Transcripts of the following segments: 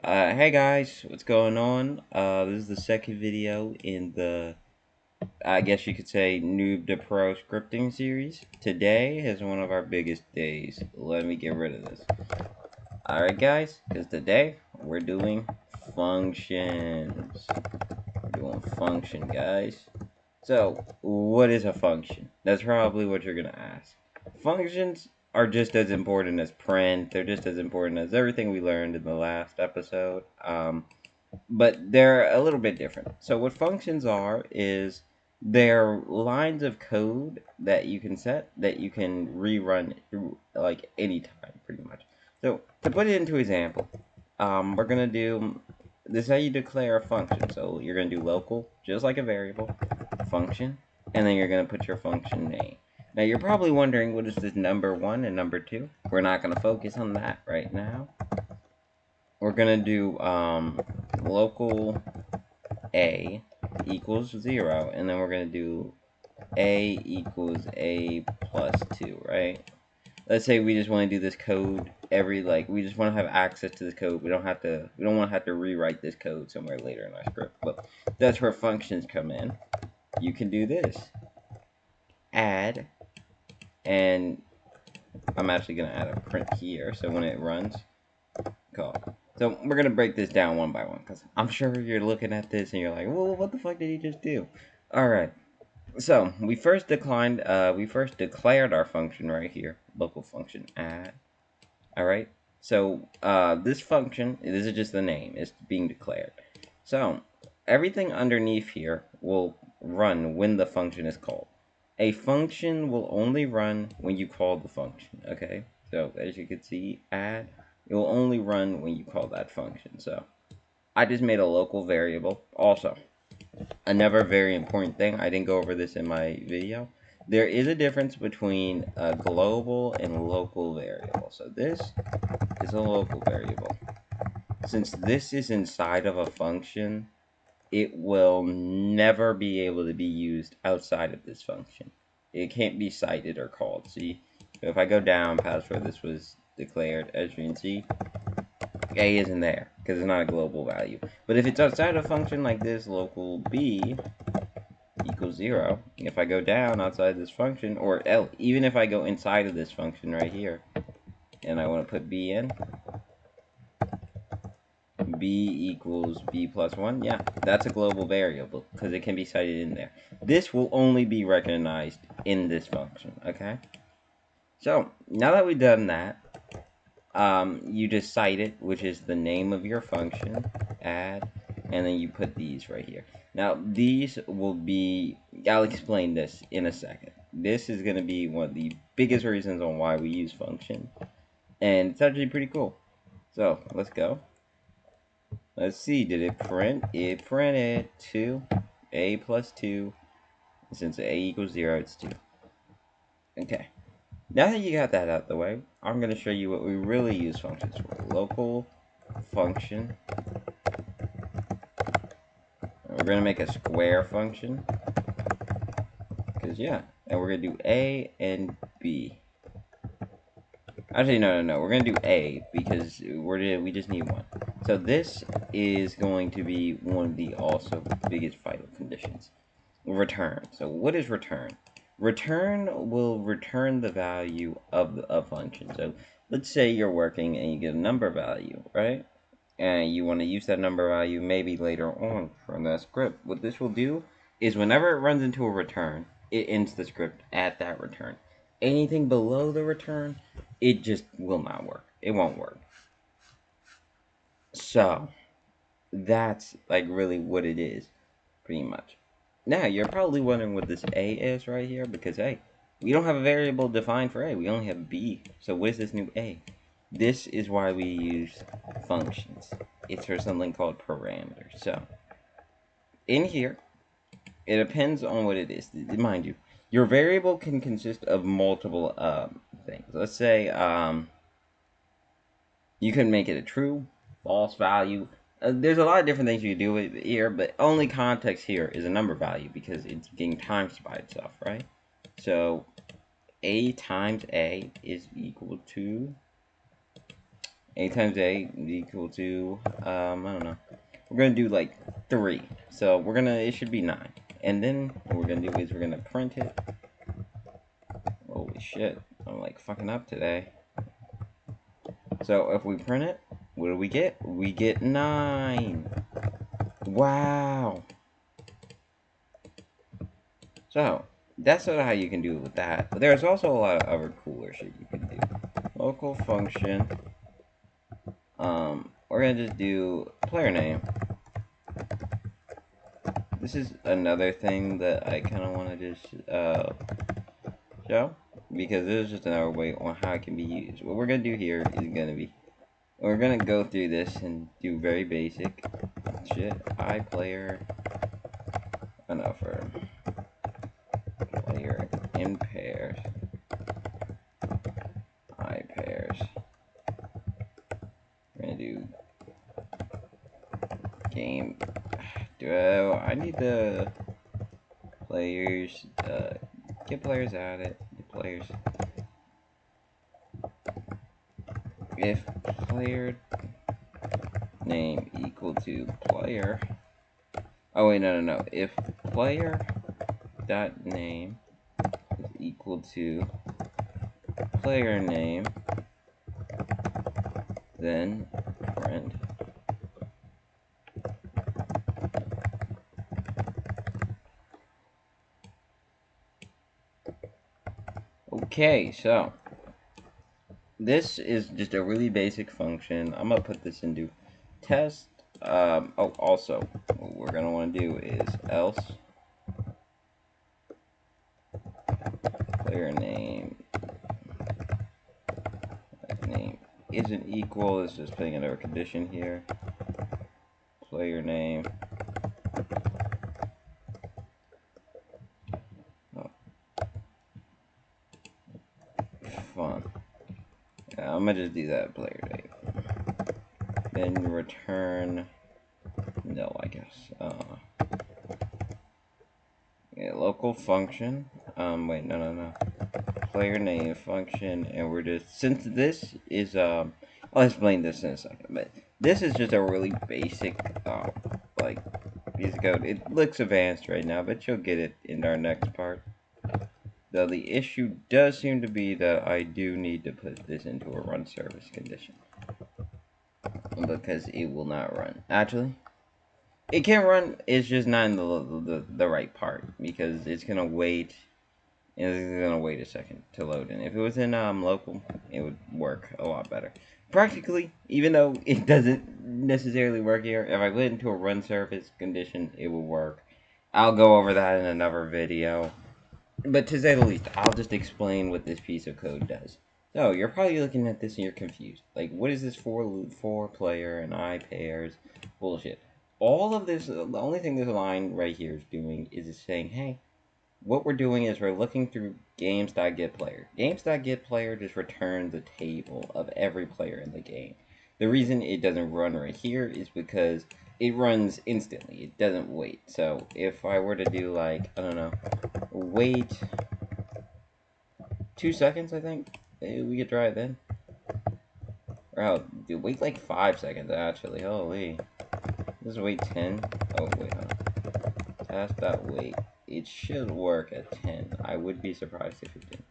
Hey guys, what's going on? This is the second video in the, I guess you could say, Noob to Pro scripting series. Today is one of our biggest days. Let me get rid of this. Alright guys, because today we're doing functions. We're doing function, guys. So, what is a function? That's probably what you're gonna ask. Functions are just as important as print. They're just as important as everything we learned in the last episode. But they're a little bit different. So what functions are is they're lines of code that you can set that you can rerun through like anytime, pretty much. So to put it into example, we're gonna do this is how you declare a function. So you're gonna do local, just like a variable, function, and then you're gonna put your function name. Now you're probably wondering what is this number one and number two? We're not gonna focus on that right now. We're gonna do local a equals 0, and then we're gonna do a equals a plus 2, right? Let's say we just want to do this code we just want to have access to this code. We don't want to have to rewrite this code somewhere later in our script. But that's where functions come in. You can do this, add, and I'm actually gonna add a print here, so when it runs, call. So we're gonna break this down one by one, because I'm sure you're looking at this and you're like, well, what the fuck did he just do? Alright. So we first declared our function right here, local function add. Alright. So this function, this is just the name, it's being declared. So everything underneath here will run when the function is called. A function will only run when you call the function, okay? So as you can see, add, it will only run when you call that function. So I just made a local variable. Also, another very important thing, I didn't go over this in my video. There is a difference between a global and local variable. So this is a local variable. Since this is inside of a function, it will never be able to be used outside of this function. It can't be cited or called. See, if I go down past where this was declared, as you can see, a isn't there because it's not a global value. But if it's outside a function like this, local b equals 0, if I go down outside this function, or even if I go inside of this function right here, and I want to put b in, b equals b plus 1, yeah, that's a global variable because it can be cited in there. This will only be recognized in this function, okay? So now that we've done that, you just cite it, which is the name of your function, add, and then you put these right here. Now these will be, I'll explain this in a second. This is going to be one of the biggest reasons on why we use function, and it's actually pretty cool. So let's go. Let's see, did it print? It printed 2, a plus 2. Since a equals 0, it's 2. Okay. Now that you got that out of the way, I'm going to show you what we really use functions for. Local function. We're going to make a square function. Because, yeah. And we're going to do A and B. Actually, no. We're going to do A because we just need one. So this is going to be one of the also biggest vital conditions. Return. So what is return? Return will return the value of a function. So let's say you're working and you get a number value, right? And you want to use that number value maybe later on from that script. What this will do is whenever it runs into a return, it ends the script at that return. Anything below the return, it just will not work. It won't work. So that's like really what it is, pretty much. Now, you're probably wondering what this a is right here, because, hey, we don't have a variable defined for a. We only have b. So what is this new a? This is why we use functions. It's for something called parameters. So, in here, it depends on what it is. Mind you, your variable can consist of multiple things. Let's say you can make it a true, false value. There's a lot of different things you can do with it here, but only context here is a number value because it's getting times by itself, right? So a times a is equal to A times A is equal to, I don't know. We're going to do like 3. So it should be 9. And then what we're going to do is we're going to print it. Holy shit. I'm like fucking up today. So if we print it, what do we get? We get 9. Wow. So that's sort of how you can do it with that. But there's also a lot of other cooler shit you can do. Local function. We're gonna just do player name. This is another thing that I kind of want to just show, because this is just another way on how it can be used. What we're gonna do here is gonna be, we're gonna go through this and do very basic shit. iPlayer, for player in pairs, iPairs. We're gonna do game. I need the players. Get players added. Get players. If player name equal to player. Oh wait, no. If player dot name is equal to player name, then print okay. So this is just a really basic function. I'm gonna put this into test. Oh, also, what we're gonna want to do is else player name isn't equal. It's just putting another condition here. Player name. Oh, fun. Yeah, I'm gonna just do that player name. Then return. No, I guess. Yeah, local function. Wait, no. Player name function, and we're just, since this is I'll explain this in a second, but this is just a really basic like piece of code. It looks advanced right now, but you'll get it in our next part. Though the issue does seem to be that I do need to put this into a run service condition, because it will not run. Actually, it can run. It's just not in the right part, because it's gonna wait. It's gonna wait a second to load in. If it was in local, it would work a lot better. Practically, even though it doesn't necessarily work here, if I put it into a run service condition, it will work. I'll go over that in another video. But to say the least, I'll just explain what this piece of code does. So, you're probably looking at this and you're confused. Like, what is this for player and I pairs? Bullshit. All of this, the only thing this line right here is doing is it's saying, hey, what we're doing is we're looking through games.getPlayer. Games.getPlayer just returns a table of every player in the game. The reason it doesn't run right here is because it runs instantly. It doesn't wait. So if I were to do like, I don't know, wait 2 seconds, I think we could try it then. Or hell, dude, wait like 5 seconds actually. Holy. Just wait 10. Oh, wait, hold on. Task.wait. It should work at 10. I would be surprised if it didn't.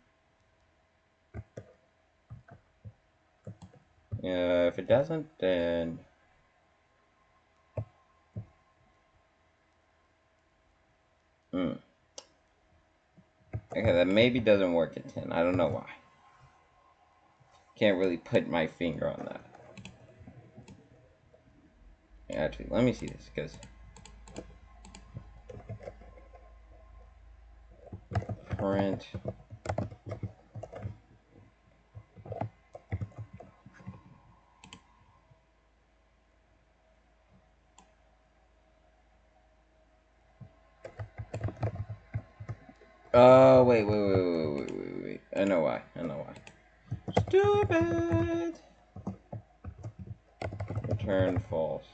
If it doesn't, then okay, that maybe doesn't work at 10. I don't know why. Can't really put my finger on that. Actually, let me see this, because print oh wait. I know why. Stupid. Return false.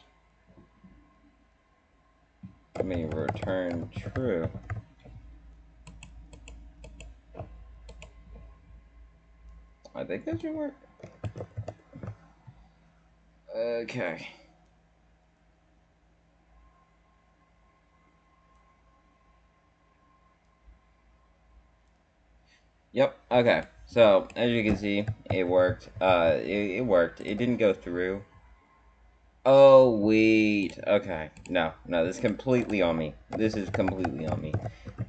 I mean return true. I think that should work. Okay. Yep. Okay. So as you can see, it worked. It worked. It didn't go through. Oh wait. Okay. No. No. This is completely on me. This is completely on me.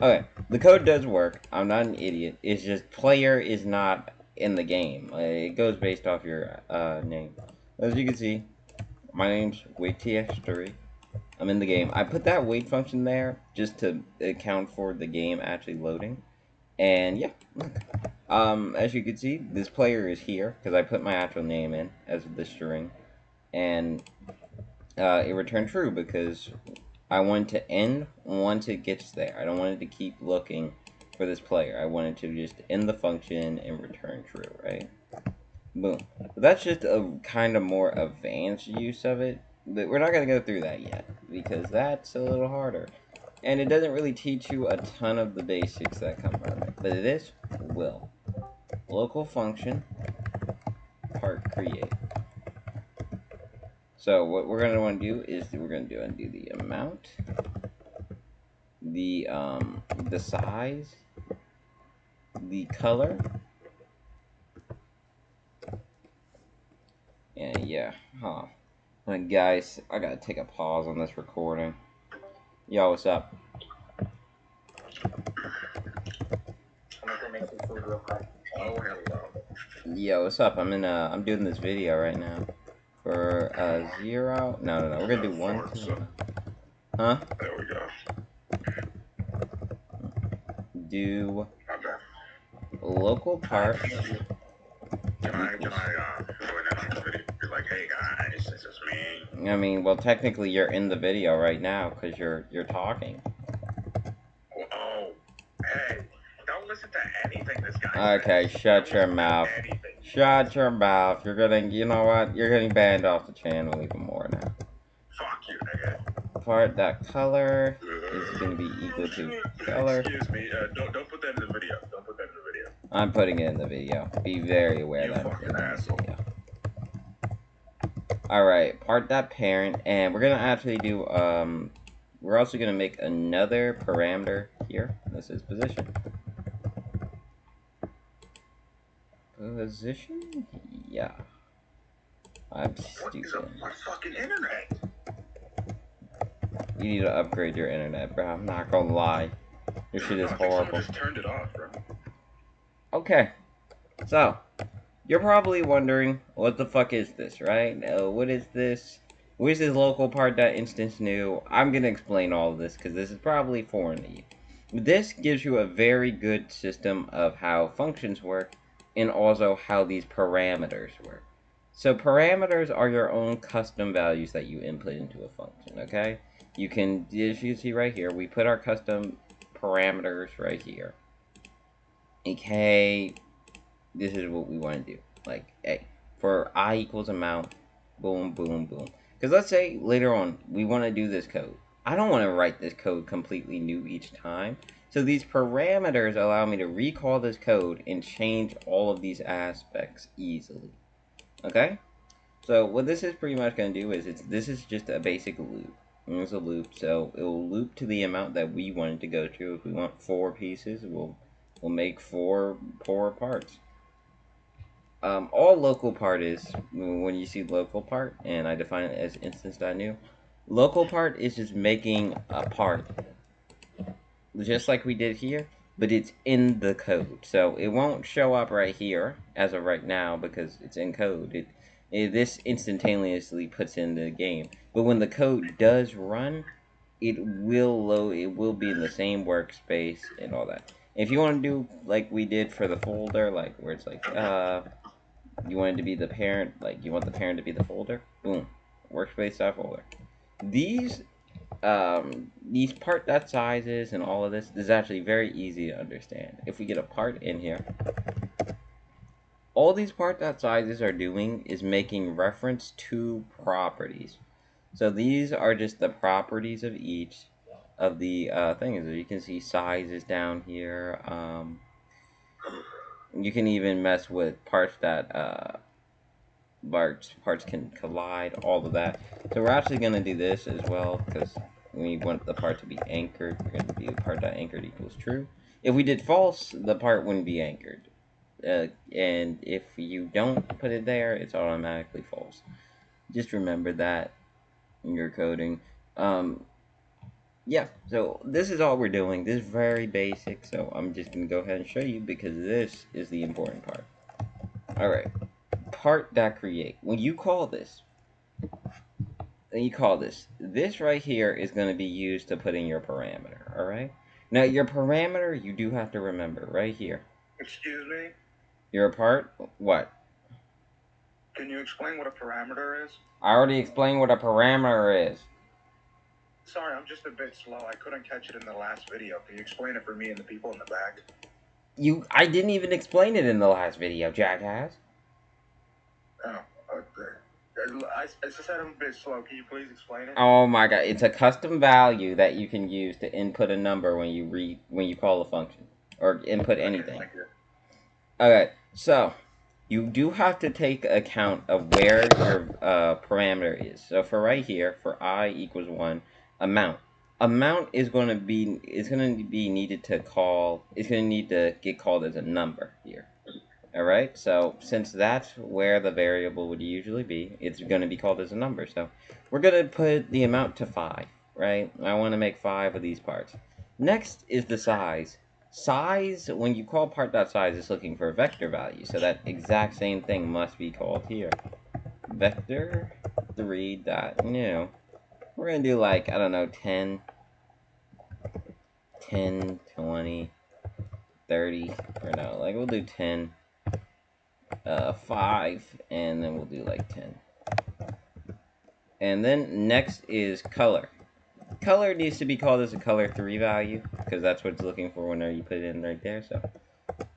Okay. The code does work. I'm not an idiot. It's just player is not in the game. It goes based off your name. As you can see, my name's WaitTX3. I'm in the game. I put that wait function there just to account for the game actually loading. And yeah, look. As you can see, this player is here because I put my actual name in as the string, and it returned true because I want to end once it gets there. I don't want it to keep looking for this player. I wanted to just end the function and return true, right? Boom. But that's just a kind of more advanced use of it. But we're not going to go through that yet because that's a little harder. And it doesn't really teach you a ton of the basics that come from it. But this will. Local function part create. So what we're going to want to do is we're going to undo the amount, the size, the color, and yeah, And guys, I gotta take a pause on this recording. Yo, what's up? Oh, hello. Yo, what's up? I'm doing this video right now for 0. No, we're gonna do 1, 2. Huh? There we go. Do Okay. local part. Can I join that video? Be like, hey guys, this is me. I mean, well, technically you're in the video right now because you're talking. Oh, hey, don't listen to anything this guy Okay, says. shut your mouth. Shut your mouth. You're getting, you know what? You're getting banned off the channel even more now. Fuck you, nigga. Part that color is gonna be equal to color. Excuse me. Don't put that in the video. Don't put that in the video. I'm putting it in the video. Be very aware that I'm putting it in the video. Alright, part that parent, and we're gonna actually do we're also gonna make another parameter here. This is position. Position? Yeah. I'm stupid. What is my fucking internet? You need to upgrade your internet, bro. I'm not gonna lie. Your shit is horrible. I just turned it off, bro. Okay. So, you're probably wondering, what the fuck is this, right? What is this? What is this local part that instance new? I'm gonna explain all of this because this is probably foreign to you. This gives you a very good system of how functions work and also how these parameters work. So parameters are your own custom values that you input into a function, okay? You can, as you see right here, we put our custom parameters right here. Okay, this is what we want to do. Like, hey, for I equals amount, boom, boom, boom. Because let's say later on we want to do this code. I don't want to write this code completely new each time. So these parameters allow me to recall this code and change all of these aspects easily. Okay? So what this is pretty much going to do is this is just a basic loop. It's a loop, so it will loop to the amount that we want it to go to. If we want 4 pieces, we'll make 4 parts. All local part is, when you see local part, and I define it as instance.new, local part is just making a part, just like we did here, but it's in the code. So it won't show up right here as of right now because it's in code. This instantaneously puts in the game. But when the code does run, it will load, it will be in the same workspace and all that. If you want to do like we did for the folder, like where it's like, you want it to be the parent, like you want the parent to be the folder, boom, workspace.folder. These part dot sizes and all of this is actually very easy to understand. If we get a part in here, all these part dot sizes are doing is making reference to properties. So these are just the properties of each of the things. You can see size is down here. You can even mess with parts that parts can collide, all of that. So we're actually going to do this as well, because we want the part to be anchored. We're going to do part.anchored equals true. If we did false, the part wouldn't be anchored. And if you don't put it there, it's automatically false. Just remember that in your coding. Yeah, so this is all we're doing. This is very basic, so I'm just going to go ahead and show you because this is the important part. Alright, part.create. When you call this, this right here is going to be used to put in your parameter, alright? Now, your parameter, you do have to remember, right here. Excuse me? Your part, what? Can you explain what a parameter is? I already explained what a parameter is. Sorry, I'm just a bit slow. I couldn't catch it in the last video. Can you explain it for me and the people in the back? I didn't even explain it in the last video, jackass. Oh, okay. I said I'm a bit slow. Can you please explain it? Oh my god, it's a custom value that you can use to input a number when you call a function or input anything. Okay, so you do have to take account of where your parameter is. So for right here, for I equals 1, amount is going to be needed to call. It's going to need to get called as a number here. Alright, so since that's where the variable would usually be, it's going to be called as a number. So we're going to put the amount to 5, right? I want to make 5 of these parts. Next is the size. Size, when you call part.size, it's looking for a vector value. So that exact same thing must be called here. Vector 3.new. We're going to do like, I don't know, 10, 20, 30, or no, like we'll do 10. 5, and then we'll do like 10. And then next is color. Color needs to be called as a color 3 value, because that's what it's looking for whenever you put it in right there. So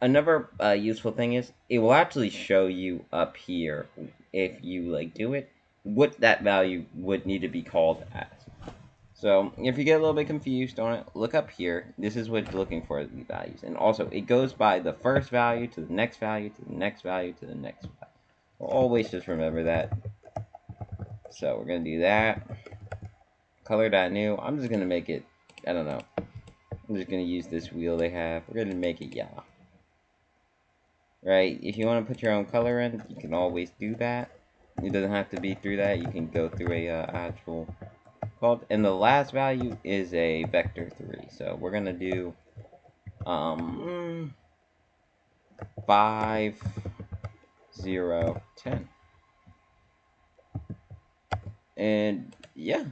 another useful thing is, it will actually show you up here, if you like do it, what that value would need to be called as. So if you get a little bit confused on it, look up here. This is what it's looking for, the values. And also, it goes by the first value to the next value to the next value to the next value. Always just remember that. So we're going to do that. Color.new. I'm just going to make it, I don't know. I'm just going to use this wheel they have. We're going to make it yellow. Right? If you want to put your own color in, you can always do that. It doesn't have to be through that. You can go through a actual called, and the last value is a vector 3. So we're going to do 5, 0, 10. And yeah,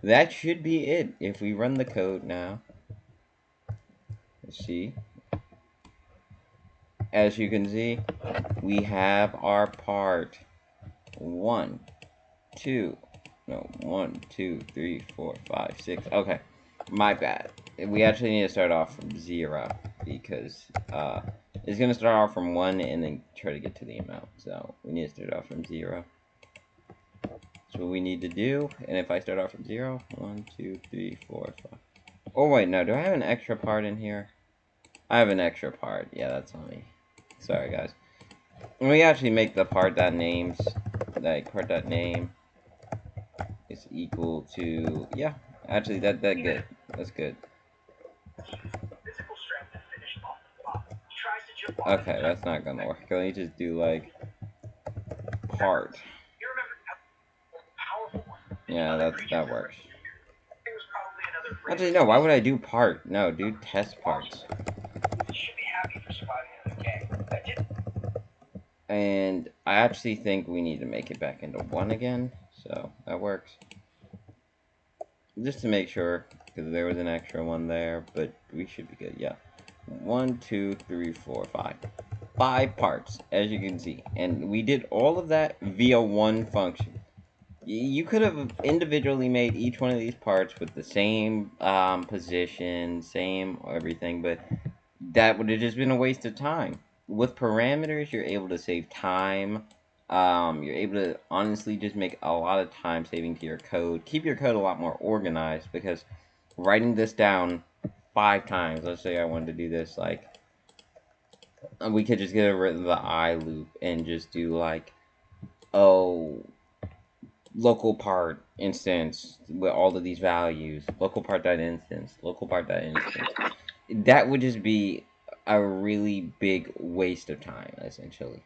that should be it. If we run the code now, let's see. As you can see, we have our part 1, 2, 3, 4, 5, 6. Okay, my bad. We actually need to start off from 0 because it's going to start off from 1 and then try to get to the amount. So we need to start off from 0. That's what we need to do. And if I start off from 0, 1, 2, 3, 4, 5. Oh wait, no, do I have an extra part in here? I have an extra part. Yeah, that's on me. Sorry, guys. We actually make the part.names, like part.name is equal to, yeah, actually that good. That's good. Okay, that's not gonna work. Let me just do like part. Yeah, that works. Actually, no, why would I do part? No, do test parts. And I actually think we need to make it back into 1 again, so that works. Just to make sure, because there was an extra one there, but we should be good, yeah. 1, 2, 3, 4, 5. 5 parts, as you can see. And we did all of that via one function. You could have individually made each one of these parts with the same position, same everything, but that would have just been a waste of time. With parameters, you're able to save time. You're able to honestly just make a lot of time saving to your code. Keep your code a lot more organized, because writing this down 5 times, let's say I wanted to do this, like, we could just get rid of the I loop and just do like oh, local part instance with all of these values, local part dot instance, local part dot instance. That would just be a really big waste of time, essentially.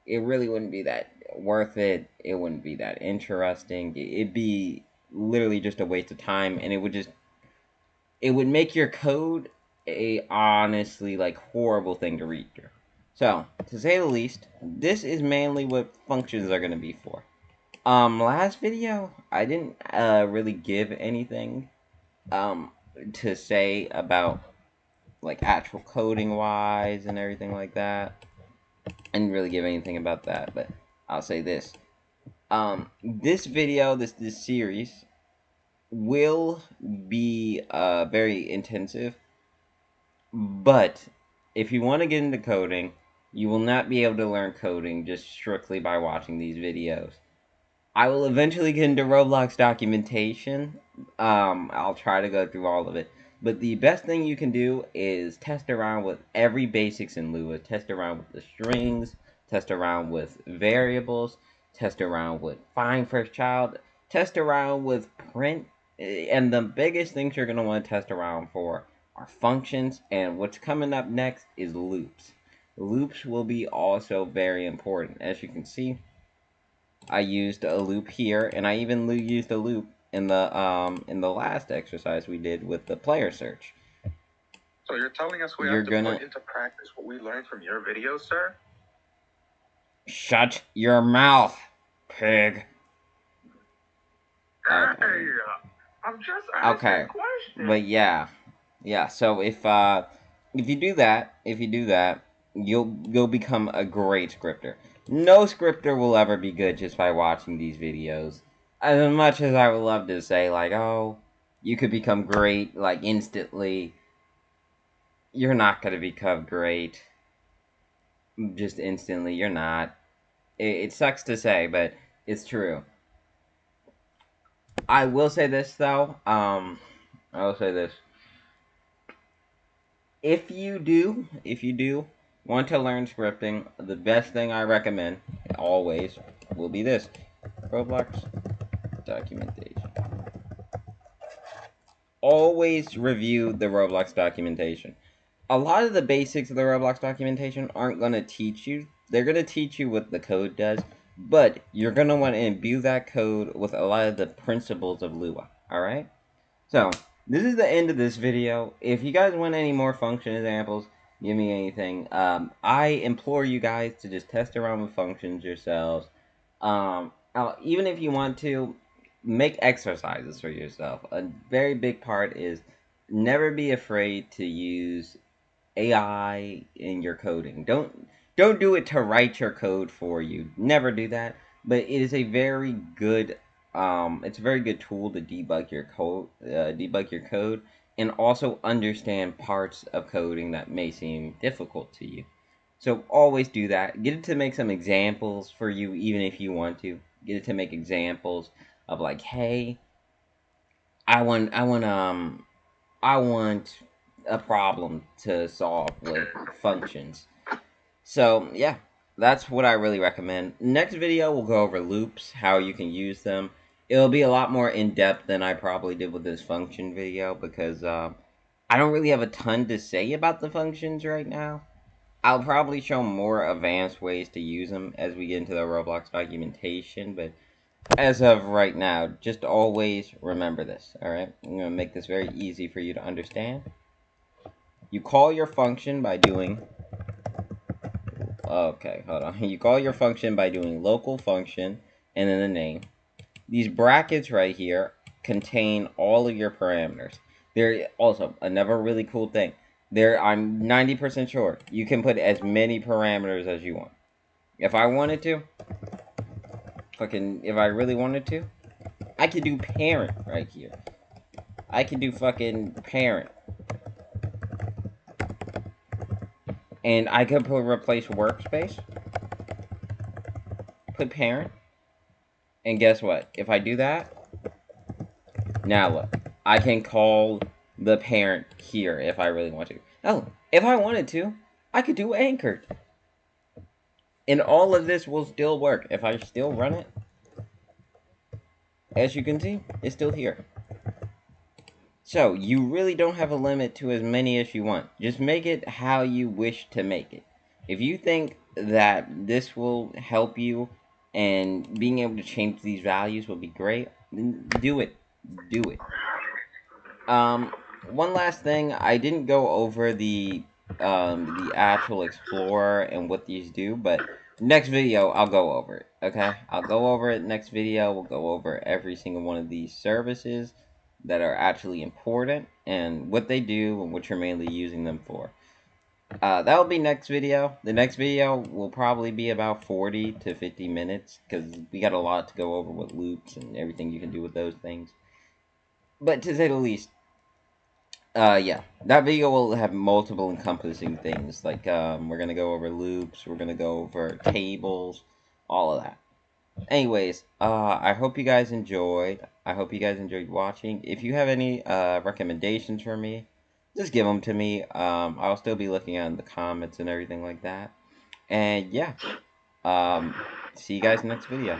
It really wouldn't be that worth it. It wouldn't be that interesting. It'd be literally just a waste of time, and it would make your code a honestly like horrible thing to read through. So, to say the least, this is mainly what functions are going to be for. Last video, I didn't really give anything to say about like actual coding wise and everything like that. I didn't really give anything about that, but I'll say this. This video, this series will be very intensive, but if you want to get into coding, you will not be able to learn coding just strictly by watching these videos. I will eventually get into Roblox documentation. I'll try to go through all of it. But the best thing you can do is test around with every basics in Lua. Test around with the strings, test around with variables, test around with find first child, test around with print. And the biggest things you're going to want to test around for are functions. And what's coming up next is loops. Loops will be also very important. As you can see, I used a loop here, and I even used a loop in the last exercise we did with the player search. So you're telling us we have to put into practice what we learned from your videos, sir? Shut your mouth, pig. Okay. Hey, I'm just asking a question. But yeah. So if you do that, you'll become a great scripter. No scripter will ever be good just by watching these videos. As much as I would love to say, like, oh, you could become great, like, instantly, you're not going to become great just instantly. You're not. It sucks to say, but it's true. I will say this, though. I will say this. If you do want to learn scripting, the best thing I recommend, always, will be this. Roblox documentation. Always review the Roblox documentation. A lot of the basics of the Roblox documentation aren't going to teach you. They're going to teach you what the code does, but you're going to want to imbue that code with a lot of the principles of Lua, alright? So, this is the end of this video. If you guys want any more function examples, give me anything. I implore you guys to just test around with functions yourselves. Even if you want to, make exercises for yourself. A very big part is never be afraid to use AI in your coding. Don't do it to write your code for you. Never do that. But it is a very good it's a very good tool to debug your code, and also understand parts of coding that may seem difficult to you. So always do that. Get it to make some examples for you, even if you want to. Get it to make examples of like, hey, I want a problem to solve with functions. So yeah, that's what I really recommend. Next video we'll go over loops, how you can use them. It'll be a lot more in-depth than I probably did with this function video, because I don't really have a ton to say about the functions right now. I'll probably show more advanced ways to use them as we get into the Roblox documentation, but as of right now, just always remember this, alright? I'm going to make this very easy for you to understand. You call your function by doing... Okay, hold on. You call your function by doing local function and then the name. These brackets right here contain all of your parameters. They're also another really cool thing. I'm 90% sure you can put as many parameters as you want. If I wanted to, if I really wanted to, I could do parent right here. I could do fucking parent. And I could replace workspace. Put parent. And guess what? If I do that, now look. I can call the parent here if I really want to. Oh, if I wanted to, I could do anchored. And all of this will still work. If I still run it, as you can see, it's still here. So, you really don't have a limit to as many as you want. Just make it how you wish to make it. If you think that this will help you and being able to change these values will be great, then do it. Do it. One last thing, I didn't go over the actual Explorer and what these do, but next video I'll go over it. Okay, I'll go over it next video. We'll go over every single one of these services that are actually important and what they do and what you're mainly using them for. That'll be next video. The next video will probably be about 40 to 50 minutes because we got a lot to go over with loops and everything you can do with those things. But to say the least, yeah, that video will have multiple encompassing things, like, we're gonna go over loops, we're gonna go over tables, all of that. Anyways, I hope you guys enjoyed. I hope you guys enjoyed watching. If you have any, recommendations for me, just give them to me. I'll still be looking at the comments and everything like that. And, yeah, see you guys next video.